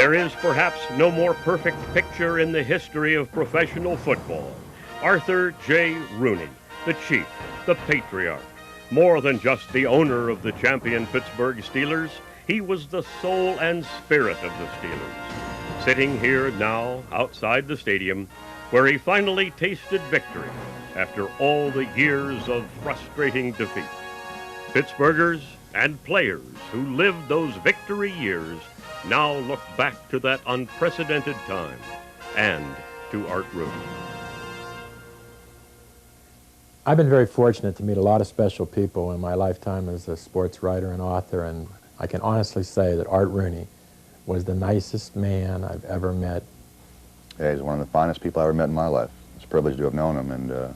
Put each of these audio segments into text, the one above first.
There is perhaps no more perfect picture in the history of professional football. Arthur J. Rooney, the chief, the patriarch. More than just the owner of the champion Pittsburgh Steelers, he was the soul and spirit of the Steelers. Sitting here now outside the stadium, where he finally tasted victory after all the years of frustrating defeat. Pittsburghers and players who lived those victory years now look back to that unprecedented time and to Art Rooney. I've been very fortunate to meet a lot of special people in my lifetime as a sports writer and author, and I can honestly say that Art Rooney was the nicest man I've ever met. Yeah, he's one of the finest people I ever met in my life. It's a privilege to have known him, and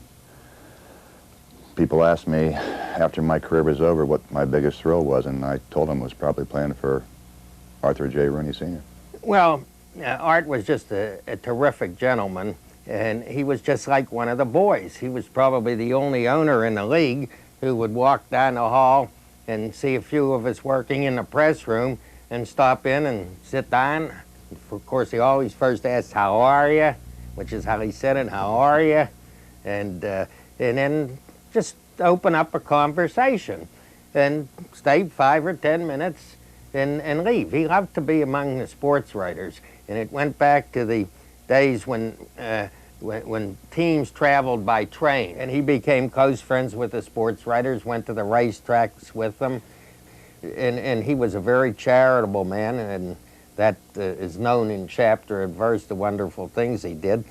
people asked me after my career was over what my biggest thrill was, and I told them it was probably playing for Arthur J. Rooney Sr. Well, Art was just a terrific gentleman, and he was just like one of the boys. He was probably the only owner in the league who would walk down the hall and see a few of us working in the press room and stop in and sit down. Of course, he always first asked, "How are you?" which is how he said it, "How are you?" And then just open up a conversation and stay 5 or 10 minutes and leave. He loved to be among the sports writers, and it went back to the days when teams traveled by train, and he became close friends with the sports writers, went to the racetracks with them, and he was a very charitable man, and that is known in chapter and verse, the wonderful things he did.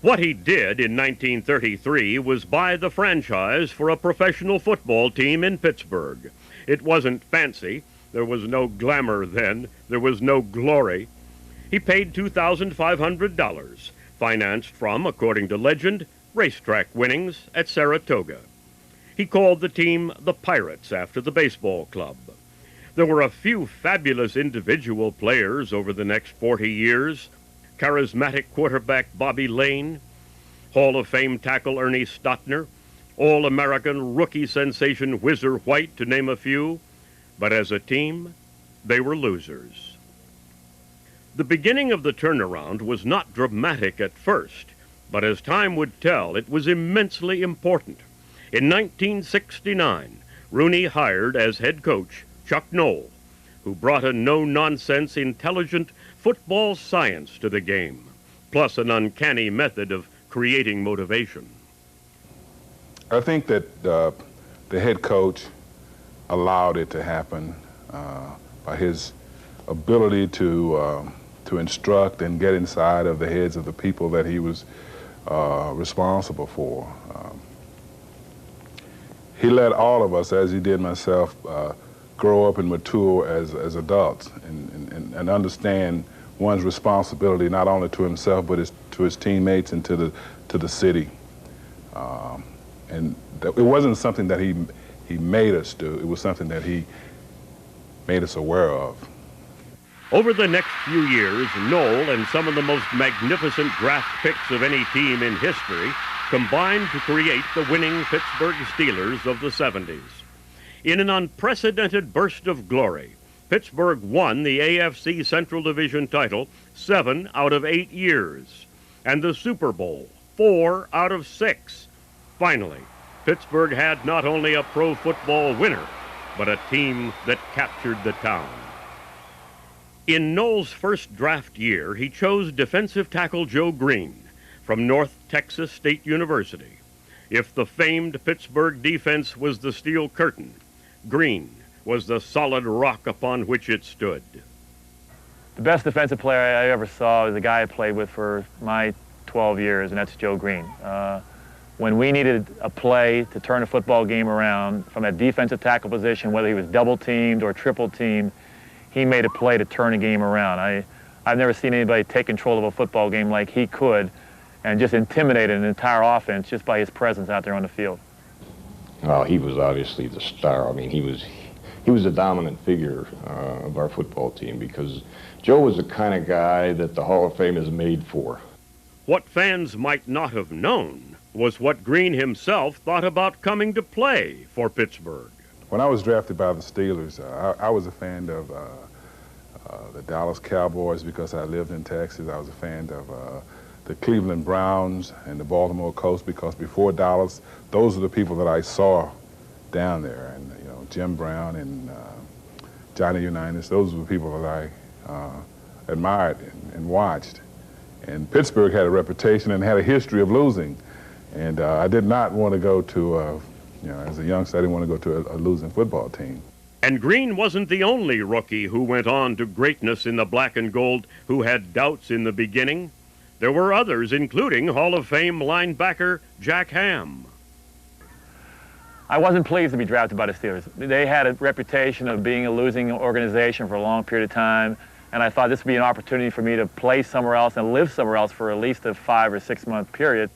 What he did in 1933 was buy the franchise for a professional football team in Pittsburgh. It wasn't fancy. There was no glamour then. There was no glory. He paid $2,500, financed from, according to legend, racetrack winnings at Saratoga. He called the team the Pirates after the baseball club. There were a few fabulous individual players over the next 40 years. Charismatic quarterback Bobby Lane, Hall of Fame tackle Ernie Stotner, All-American rookie sensation Whizzer White, to name a few. But as a team, they were losers. The beginning of the turnaround was not dramatic at first, but as time would tell, it was immensely important. In 1969, Rooney hired as head coach Chuck Noll, who brought a no-nonsense, intelligent football science to the game, plus an uncanny method of creating motivation. I think that the head coach allowed it to happen by his ability to instruct and get inside of the heads of the people that he was responsible for. He let all of us, as he did myself, grow up and mature as adults and understand one's responsibility not only to himself but to his teammates and to the city. And it wasn't something that he made us do. It was something that he made us aware of. Over the next few years, Noll and some of the most magnificent draft picks of any team in history combined to create the winning Pittsburgh Steelers of the 70s. In an unprecedented burst of glory, Pittsburgh won the AFC Central Division title 7 out of 8 years, and the Super Bowl 4 out of 6. Finally, Pittsburgh had not only a pro football winner, but a team that captured the town. In Noll's first draft year, he chose defensive tackle Joe Green from North Texas State University. If the famed Pittsburgh defense was the steel curtain, Green was the solid rock upon which it stood. The best defensive player I ever saw was the guy I played with for my 12 years, and that's Joe Green. When we needed a play to turn a football game around from a defensive tackle position, whether he was double-teamed or triple-teamed, he made a play to turn a game around. I've never seen anybody take control of a football game like he could and just intimidate an entire offense just by his presence out there on the field. Well, he was obviously the star. I mean, he was the dominant figure of our football team because Joe was the kind of guy that the Hall of Fame is made for. What fans might not have known was what Green himself thought about coming to play for Pittsburgh. When I was drafted by the Steelers, I was a fan of the Dallas Cowboys because I lived in Texas. I was a fan of the Cleveland Browns and the Baltimore Colts because before Dallas, those are the people that I saw down there. And, you know, Jim Brown and Johnny Unitas, those were the people that I admired and watched. And Pittsburgh had a reputation and had a history of losing. And I did not want to go to, you know, as a youngster, I didn't want to go to a losing football team. And Green wasn't the only rookie who went on to greatness in the black and gold who had doubts in the beginning. There were others, including Hall of Fame linebacker Jack Ham. I wasn't pleased to be drafted by the Steelers. They had a reputation of being a losing organization for a long period of time, and I thought this would be an opportunity for me to play somewhere else and live somewhere else for at least a 5 or 6 month period.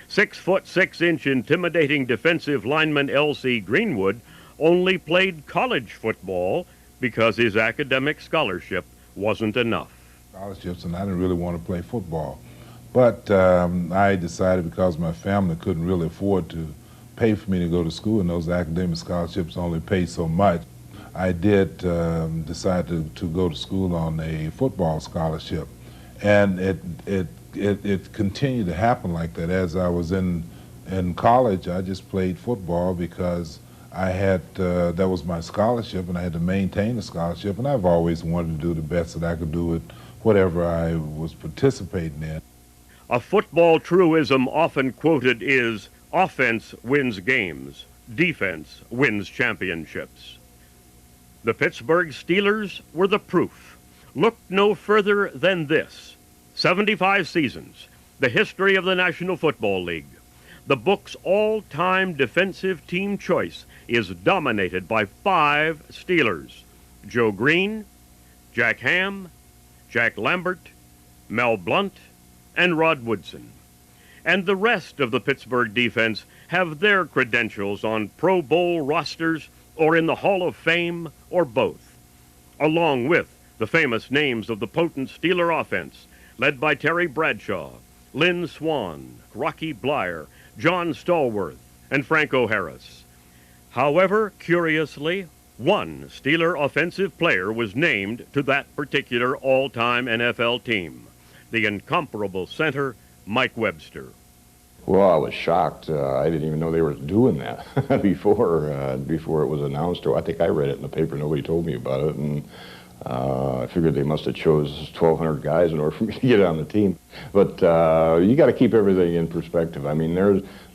6'6" intimidating defensive lineman L.C. Greenwood only played college football because his academic scholarship wasn't enough. Scholarships, and I didn't really want to play football. But I decided because my family couldn't really afford to pay for me to go to school, and those academic scholarships only pay so much, I did decide to go to school on a football scholarship. And it continued to happen like that. As I was in college, I just played football because I had, that was my scholarship, and I had to maintain the scholarship, and I've always wanted to do the best that I could do with whatever I was participating in. A football truism often quoted is, offense wins games, defense wins championships. The Pittsburgh Steelers were the proof. Look no further than this. 75 seasons, the history of the National Football League. The book's all-time defensive team choice is dominated by 5 Steelers: Joe Green, Jack Ham, Jack Lambert, Mel Blount, and Rod Woodson. And the rest of the Pittsburgh defense have their credentials on Pro Bowl rosters or in the Hall of Fame or both, along with the famous names of the potent Steeler offense, led by Terry Bradshaw, Lynn Swann, Rocky Blyer, John Stallworth, and Franco Harris. However, curiously, one Steeler offensive player was named to that particular all-time NFL team, the incomparable center, Mike Webster. Well, I was shocked. I didn't even know they were doing that before it was announced. Or I think I read it in the paper. Nobody told me about it, and I figured they must have chose 1,200 guys in order for me to get on the team. But you got to keep everything in perspective. I mean,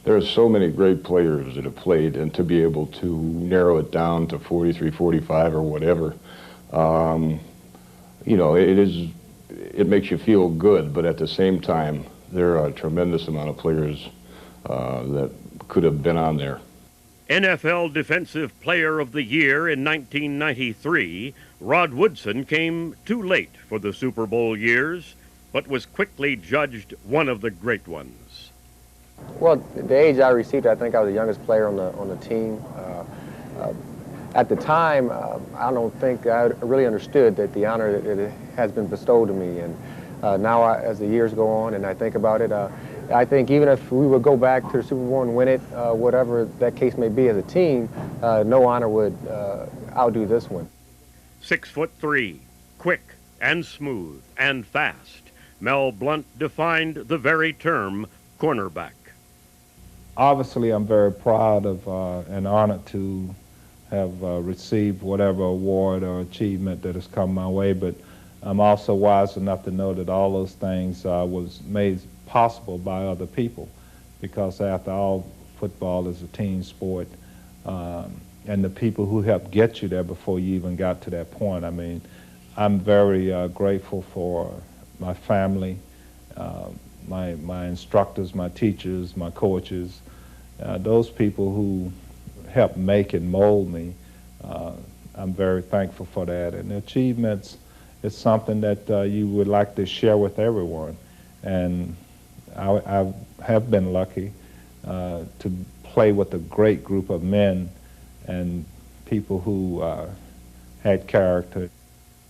there's so many great players that have played, and to be able to narrow it down to 43, 45, or whatever, you know, it makes you feel good. But at the same time, there are a tremendous amount of players that could have been on there. NFL Defensive Player of the Year in 1993, Rod Woodson came too late for the Super Bowl years, but was quickly judged one of the great ones. Well, the age I received, I think I was the youngest player on the team. At the time, I don't think I really understood that the honor that has been bestowed to me. And now, as the years go on and I think about it, I think even if we would go back to the Super Bowl and win it, whatever that case may be as a team, no honor would outdo this one. 6'3", quick and smooth and fast, Mel Blount defined the very term cornerback. Obviously, I'm very proud of and honored to have received whatever award or achievement that has come my way, but I'm also wise enough to know that all those things was made possible by other people, because after all, football is a team sport, and the people who helped get you there before you even got to that point. I mean, I'm very grateful for my family, my instructors, my teachers, my coaches, those people who helped make and mold me. I'm very thankful for that. And the achievements is something that you would like to share with everyone. And I have been lucky to play with a great group of men and people who had character.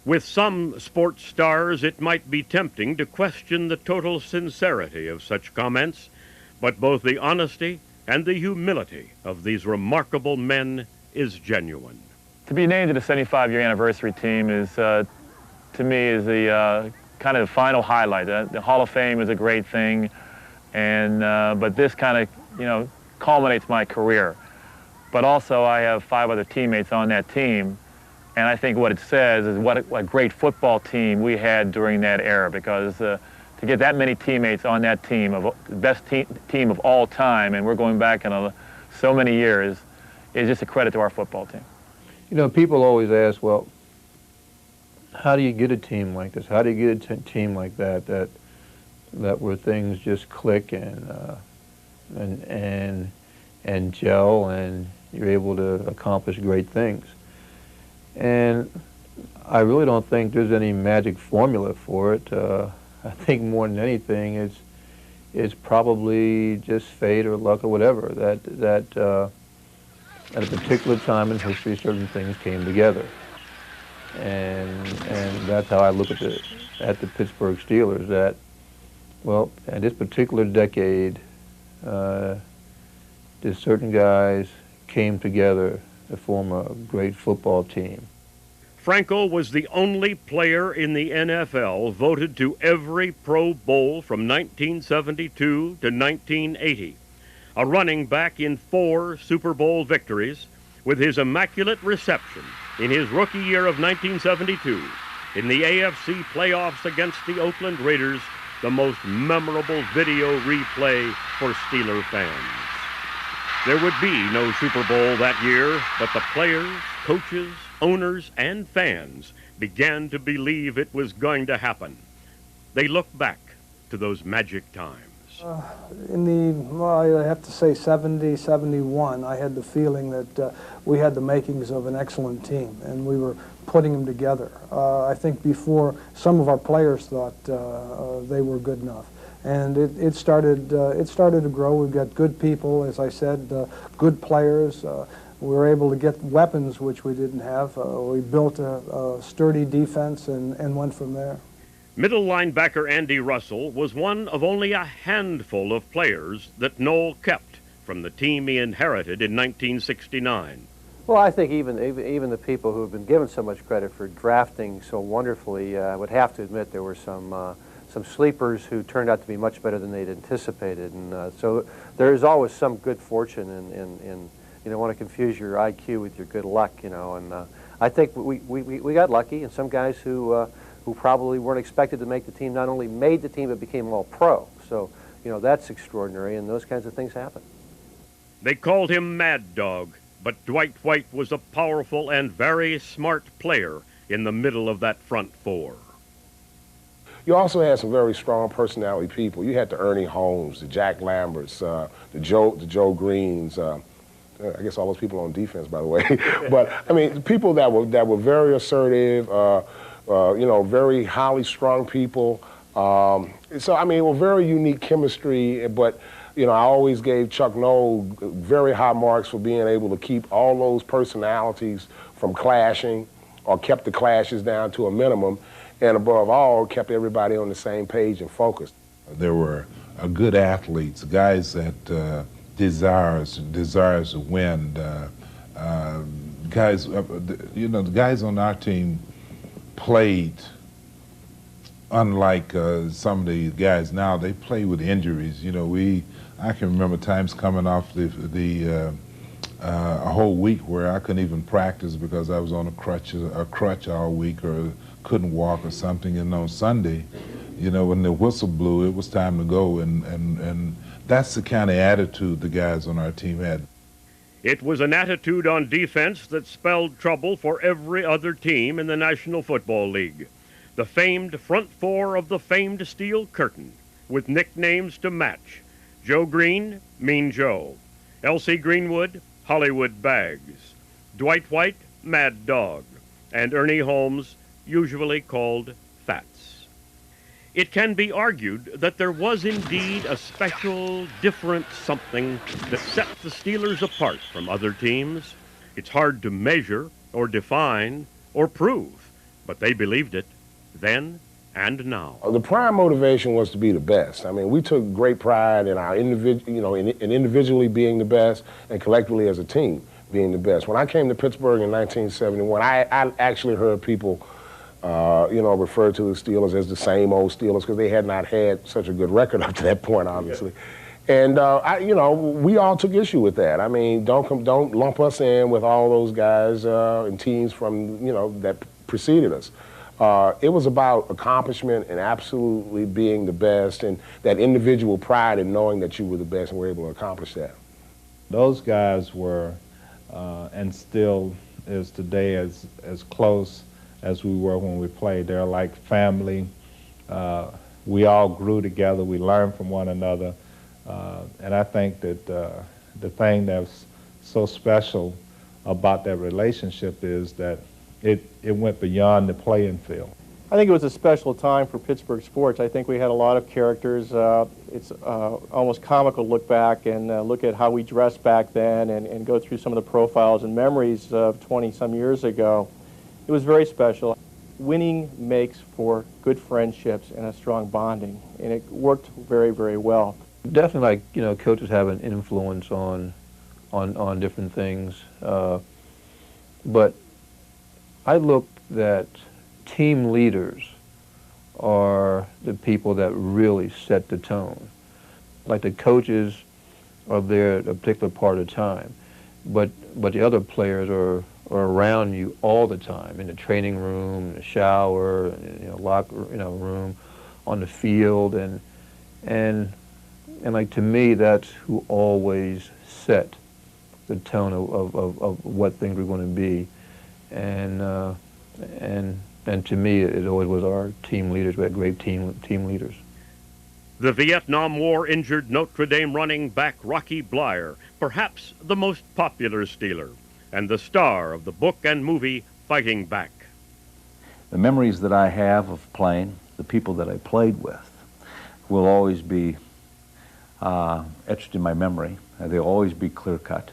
With some sports stars, it might be tempting to question the total sincerity of such comments, but both the honesty and the humility of these remarkable men is genuine. To be named to the 75-year anniversary team is to me, is the kind of the final highlight. The Hall of Fame is a great thing, and but this kind of, you know, culminates my career. But also, I have 5 other teammates on that team, and I think what it says is what a great football team we had during that era, because to get that many teammates on that team, of the best team of all time, and we're going back in so many years, is just a credit to our football team. You know, people always ask, well, how do you get a team like this? How do you get a team like that where things just click and gel, and you're able to accomplish great things? And I really don't think there's any magic formula for it. I think more than anything, it's probably just fate or luck or whatever, that at a particular time in history, certain things came together. And that's how I look at the Pittsburgh Steelers, that, well, at this particular decade, these certain guys came together to form a great football team. Franco was the only player in the NFL voted to every Pro Bowl from 1972 to 1980. A running back in 4 Super Bowl victories, with his immaculate reception in his rookie year of 1972 in the AFC playoffs against the Oakland Raiders, the most memorable video replay for Steeler fans. There would be no Super Bowl that year, but the players, coaches, owners, and fans began to believe it was going to happen. They looked back to those magic times. I have to say 70, 71, I had the feeling that we had the makings of an excellent team, and we were putting them together. I think before, some of our players thought they were good enough. And it started to grow. We've got good people, as I said, good players. We were able to get weapons, which we didn't have. We built a sturdy defense and went from there. Middle linebacker Andy Russell was one of only a handful of players that Noel kept from the team he inherited in 1969. Well, I think even the people who have been given so much credit for drafting so wonderfully would have to admit there were some sleepers who turned out to be much better than they'd anticipated, and so there is always some good fortune in you don't want to confuse your IQ with your good luck, you know. And I think we got lucky, and some guys who probably weren't expected to make the team not only made the team but became all pro. So, you know, that's extraordinary, and those kinds of things happen. They called him Mad Dog, but Dwight White was a powerful and very smart player in the middle of that front 4. You also had some very strong personality people. You had the Ernie Holmes, the Jack Lamberts, the Joe Greens. I guess all those people on defense, by the way. But I mean, people that were very assertive. You know, very highly strung people. So I mean, it was very unique chemistry. But you know, I always gave Chuck Noll very high marks for being able to keep all those personalities from clashing, or kept the clashes down to a minimum. And above all, kept everybody on the same page and focused. There were good athletes, guys that desires to win. Guys, you know, the guys on our team played unlike some of the guys now. They play with injuries. You know, I can remember times coming off a whole week where I couldn't even practice because I was on a crutch all week, or couldn't walk or something. And on Sunday, you know, when the whistle blew, it was time to go, and that's the kind of attitude the guys on our team had. It was an attitude on defense that spelled trouble for every other team in the National Football League. The famed front 4 of the famed Steel Curtain, with nicknames to match: Joe Green, Mean Joe; L.C. Greenwood, Hollywood Bags; Dwight White, Mad Dog; and Ernie Holmes, usually called Fats. It can be argued that there was indeed a special, different something that set the Steelers apart from other teams. It's hard to measure or define or prove, but they believed it then and now. The prime motivation was to be the best. I mean, we took great pride in our in individually being the best, and collectively as a team being the best. When I came to Pittsburgh in 1971, I actually heard people you know, referred to the Steelers as the same old Steelers because they had not had such a good record up to that point, obviously. And, you know, we all took issue with that. I mean, don't lump us in with all those guys and teams from, you know, that preceded us. It was about accomplishment and absolutely being the best and that individual pride in knowing that you were the best and were able to accomplish that. Those guys were, and still is today, as close as we were when we played. They're like family. We all grew together. We learned from one another. And I think that the thing that's so special about that relationship is that it went beyond the playing field. I think it was a special time for Pittsburgh sports. I think we had a lot of characters. It's almost comical to look back and look at how we dressed back then and go through some of the profiles and memories of 20-some years ago. It was very special. Winning makes for good friendships and a strong bonding, and it worked very, very well. Definitely, like, you know, coaches have an influence on different things, but I look that team leaders are the people that really set the tone. Like the coaches are there at a particular part of the time, but the other players are around you all the time, in the training room, in the shower, in the locker room, on the field, and like, to me, that's who always set the tone of what things were going to be, and to me, it always was our team leaders. We had great team leaders. The Vietnam War injured Notre Dame running back Rocky Bleier, perhaps the most popular Steeler, and the star of the book and movie Fighting Back. The memories that I have of playing, the people that I played with, will always be etched in my memory. They'll always be clear-cut.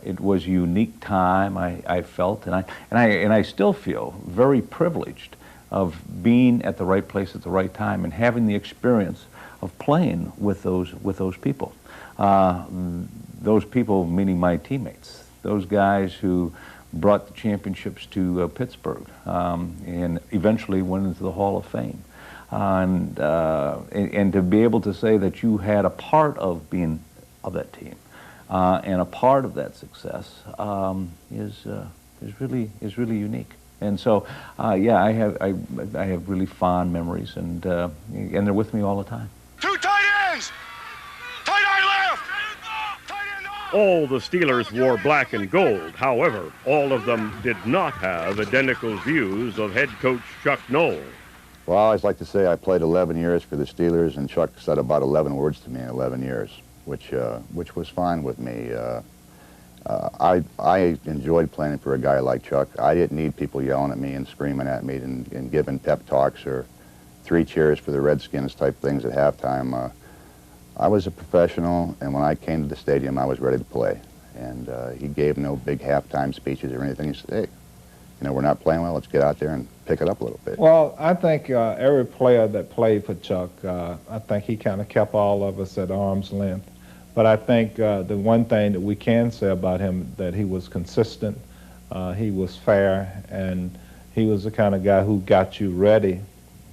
It was a unique time, I felt, and I still feel very privileged of being at the right place at the right time and having the experience of playing with those people. Those people meaning my teammates, those guys who brought the championships to Pittsburgh and eventually went into the Hall of Fame. And to be able to say that you had a part of being of that team and a part of that success is really unique. And so, yeah, I have really fond memories, and they're with me all the time. Two tight ends, tight eye left. All the Steelers wore black and gold. However, all of them did not have identical views of head coach Chuck Noll. Well, I always like to say I played 11 years for the Steelers, and Chuck said about 11 words to me in 11 years, which was fine with me. I enjoyed playing for a guy like Chuck. I didn't need people yelling at me and screaming at me and giving pep talks or 3 cheers for the Redskins type things at halftime. I was a professional, and when I came to the stadium, I was ready to play. And he gave no big halftime speeches or anything. He said, hey, you know, we're not playing well, let's get out there and pick it up a little bit. Well, I think every player that played for Chuck, I think he kind of kept all of us at arm's length. But I think the one thing that we can say about him, that he was consistent, he was fair, and he was the kind of guy who got you ready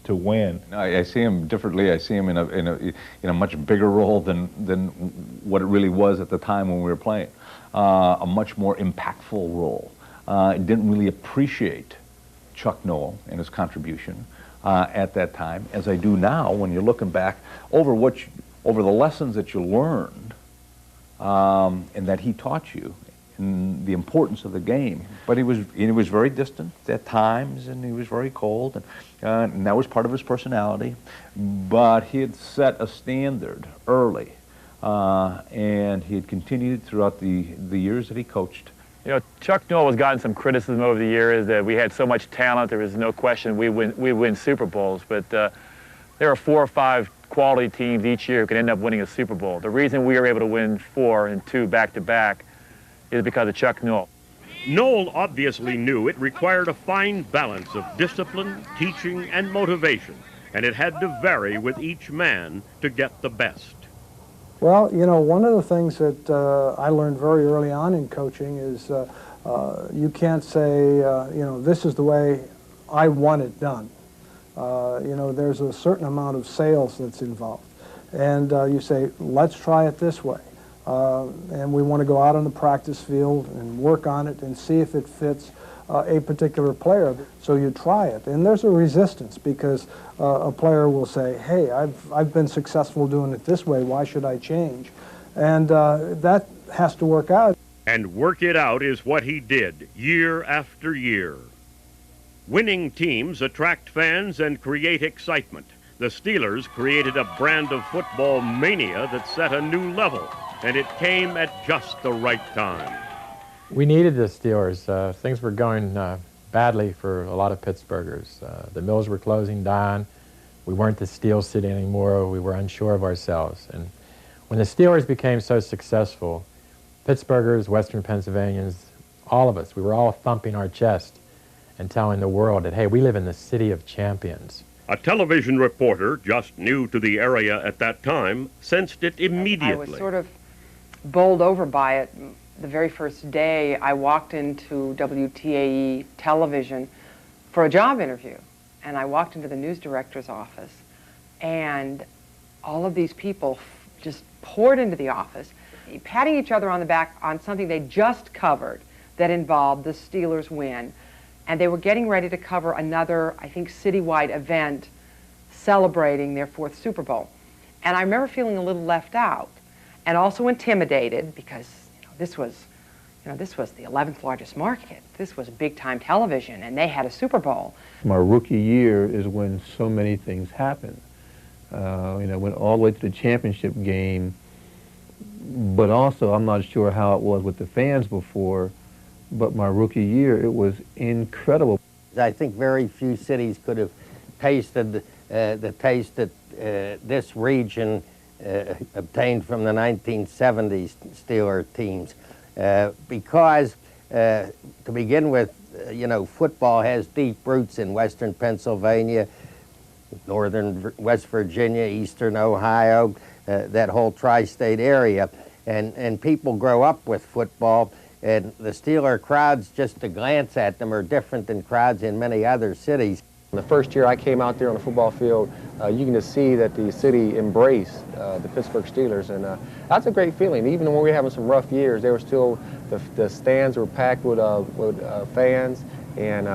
to win. I see him differently. I see him in a much bigger role than what it really was at the time when we were playing. A much more impactful role. I didn't really appreciate Chuck Noll and his contribution at that time, as I do now when you're looking back over over the lessons that you learned and that he taught you, and the importance of the game. But he was very distant at times, and he was very cold, and that was part of his personality. But he had set a standard early, and he had continued throughout the years that he coached. You know, Chuck Noll has gotten some criticism over the years that we had so much talent, there was no question we win Super Bowls, but there are 4 or 5 quality teams each year who can end up winning a Super Bowl. The reason we were able to win 4 and 2 back-to-back is because of Chuck Noll. Noll obviously knew it required a fine balance of discipline, teaching, and motivation, and it had to vary with each man to get the best. Well, you know, one of the things that I learned very early on in coaching is you can't say, you know, this is the way I want it done. You know, there's a certain amount of sales that's involved. And you say, let's try it this way. And we want to go out on the practice field and work on it and see if it fits a particular player. So you try it. And there's a resistance because a player will say, hey, I've been successful doing it this way. Why should I change? And that has to work out. And work it out is what he did year after year. Winning teams attract fans and create excitement. The Steelers created a brand of football mania that set a new level, and it came at just the right time. We needed the Steelers. Things were going badly for a lot of Pittsburghers. The mills were closing down. We weren't the Steel City anymore. We were unsure of ourselves. And when the Steelers became so successful, Pittsburghers, Western Pennsylvanians, all of us, we were all thumping our chest and telling the world that, hey, we live in the city of champions. A television reporter, just new to the area at that time, sensed it immediately. I was sort of bowled over by it. The very first day I walked into WTAE television for a job interview, and I walked into the news director's office, and all of these people just poured into the office, patting each other on the back on something they just covered that involved the Steelers win. And they were getting ready to cover another, I think, citywide event celebrating their 4th Super Bowl. And I remember feeling a little left out and also intimidated because this was the 11th largest market. This was big-time television, and they had a Super Bowl. My rookie year is when so many things happened. Went all the way to the championship game, but also I'm not sure how it was with the fans before, but my rookie year, it was incredible. I think very few cities could have tasted the taste that this region obtained from the 1970s Steeler teams. Because, to begin with, football has deep roots in Western Pennsylvania, northern West Virginia, eastern Ohio, that whole tri-state area. And people grow up with football, and the Steeler crowds, just to glance at them, are different than crowds in many other cities. The first year I came out there on the football field, you can just see that the city embraced the Pittsburgh Steelers, and that's a great feeling. Even when we were having some rough years, there were still, the stands were packed with fans, and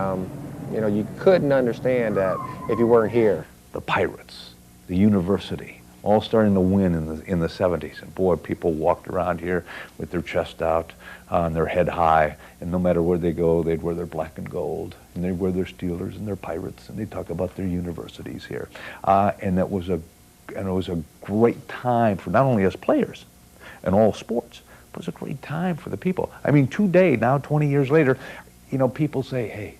you couldn't understand that if you weren't here. The Pirates, the university, all starting to win in the 70s. And boy, people walked around here with their chest out and their head high, and no matter where they go, they'd wear their black and gold, and they'd wear their Steelers and their Pirates, and they'd talk about their universities here. And it was a great time for not only us players and all sports, but it was a great time for the people. I mean, today, now 20 years later, people say, hey,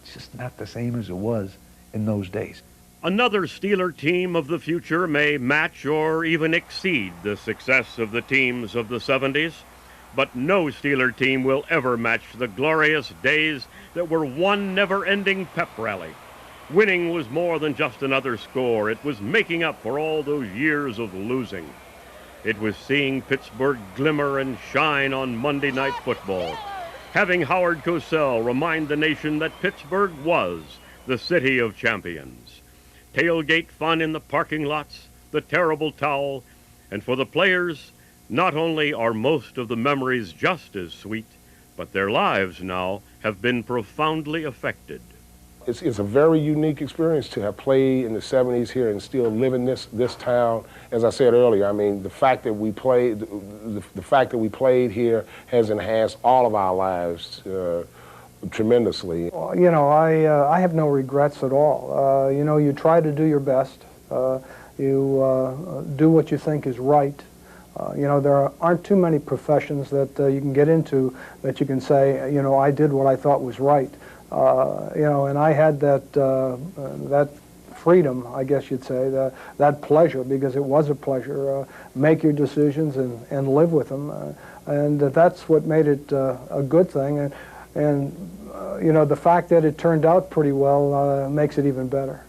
it's just not the same as it was in those days. Another Steeler team of the future may match or even exceed the success of the teams of the 70s, but no Steeler team will ever match the glorious days that were one never-ending pep rally. Winning was more than just another score. It was making up for all those years of losing. It was seeing Pittsburgh glimmer and shine on Monday Night Football, having Howard Cosell remind the nation that Pittsburgh was the city of champions. Tailgate fun in the parking lots, the terrible towel, and for the players, not only are most of the memories just as sweet, but their lives now have been profoundly affected. It's a very unique experience to have played in the 70s here and still live in this town. As I said earlier, I mean, the fact that we played here has enhanced all of our lives tremendously. I have no regrets at all. You try to do your best. You do what you think is right. There aren't too many professions that you can get into that you can say, I did what I thought was right. And I had that freedom, I guess you'd say, that pleasure, because it was a pleasure. Make your decisions and live with them. And that's what made it a good thing. And the fact that it turned out pretty well makes it even better.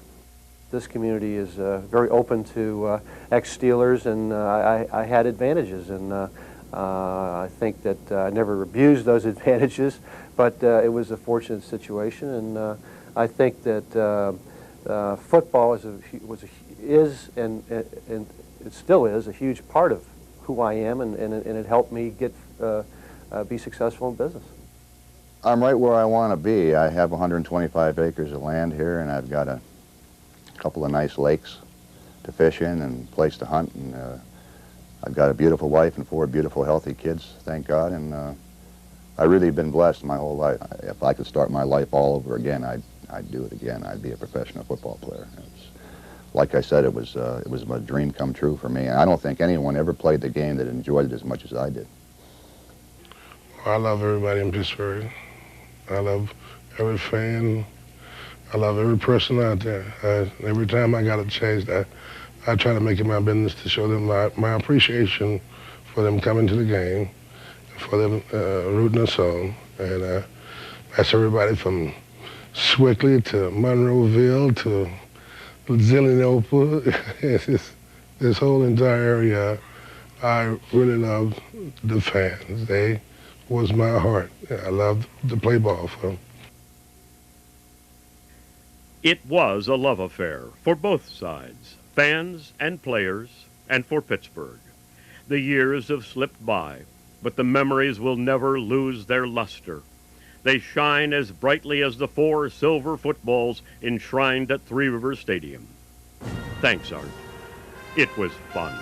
This community is very open to ex-Steelers, and I had advantages, and I think that I never abused those advantages, but it was a fortunate situation, and I think that football is and it still is a huge part of who I am, and it helped me be successful in business. I'm right where I want to be. I have 125 acres of land here, and I've got a couple of nice lakes to fish in and a place to hunt, and I've got a beautiful wife and 4 beautiful, healthy kids, thank God, and I've really been blessed my whole life. If I could start my life all over again, I'd do it again. I'd be a professional football player. Like I said, it was a dream come true for me, and I don't think anyone ever played the game that enjoyed it as much as I did. I love everybody in Pittsburgh. I love every fan. I love every person out there. Every time I got a chance, I try to make it my business to show them my appreciation for them coming to the game, for them rooting us on. And that's everybody from Swickley to Monroeville to Zillionopa. This whole entire area, I really love the fans. They was my heart. I loved to play ball for them. It was a love affair for both sides, fans and players, and for Pittsburgh. The years have slipped by, but the memories will never lose their luster. They shine as brightly as the 4 silver footballs enshrined at Three Rivers Stadium. Thanks, Art. It was fun.